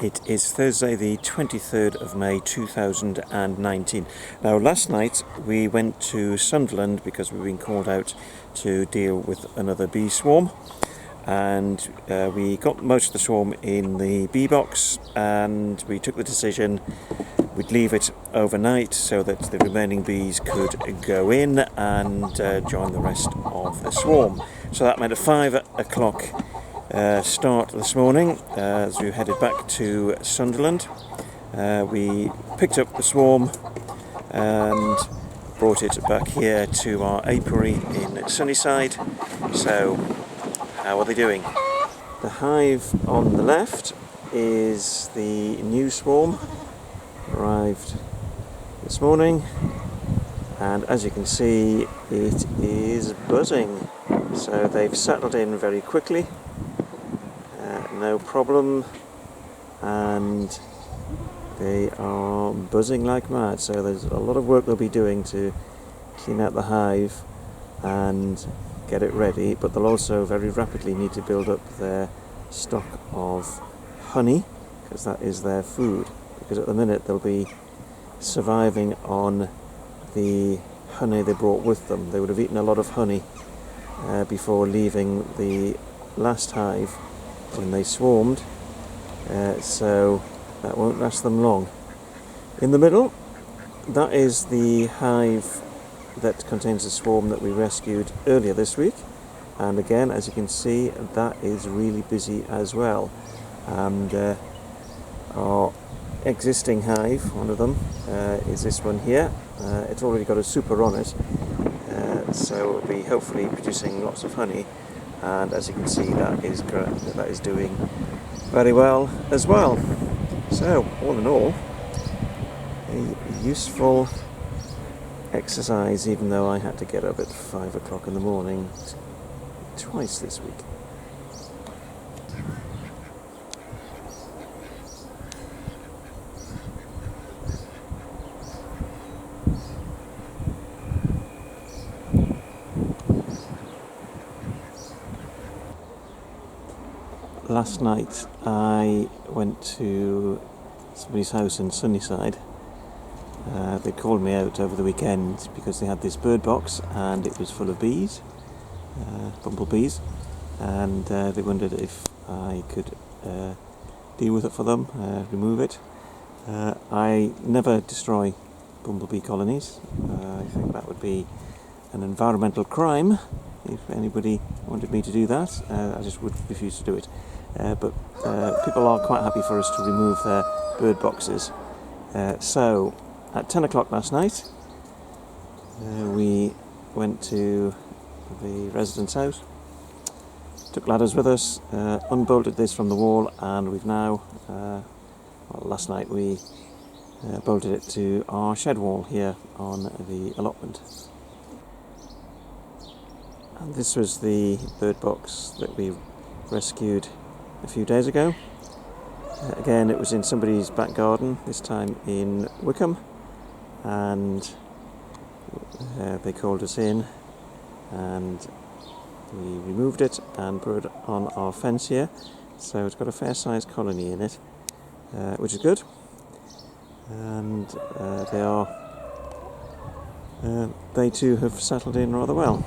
It is Thursday the 23rd of May 2019. Now last night we went to Sunderland because we've been called out to deal with another bee swarm, and we got most of the swarm in the bee box, and we took the decision we'd leave it overnight so that the remaining bees could go in and join the rest of the swarm. So that meant a 5 o'clock start this morning as we headed back to Sunderland. We picked up the swarm and brought it back here to our apiary in Sunnyside. So how are they doing? The hive on the left is the new swarm, arrived this morning, and as you can see it is buzzing. So they've settled in very quickly, no problem, and they are buzzing like mad. So there's a lot of work they'll be doing to clean out the hive and get it ready, but they'll also very rapidly need to build up their stock of honey, because that is their food, because at the minute they'll be surviving on the honey they brought with them. They would have eaten a lot of honey before leaving the last hive when they swarmed, so that won't last them long. In the middle, that is the hive that contains the swarm that we rescued earlier this week, and again, as you can see, that is really busy as well. And our existing hive, one of them, is this one here. It's already got a super on it, so it'll be hopefully producing lots of honey, and as you can see, that is doing very well as well. So all in all, a useful exercise, even though I had to get up at 5 o'clock in the morning twice this week. Last night I went to somebody's house in Sunnyside. They called me out over the weekend because they had this bird box and it was full of bees, bumblebees, and they wondered if I could deal with it for them, remove it. I never destroy bumblebee colonies. I think that would be an environmental crime if anybody wanted me to do that. I just would refuse to do it. But people are quite happy for us to remove their bird boxes. So at 10 o'clock last night we went to the resident's house, took ladders with us, unbolted this from the wall, and we've now, last night we bolted it to our shed wall here on the allotment. And this was the bird box that we rescued a few days ago. Again, it was in somebody's back garden, this time in Wickham, and they called us in and we removed it and put it on our fence here. So it's got a fair sized colony in it, which is good, and they too have settled in rather well.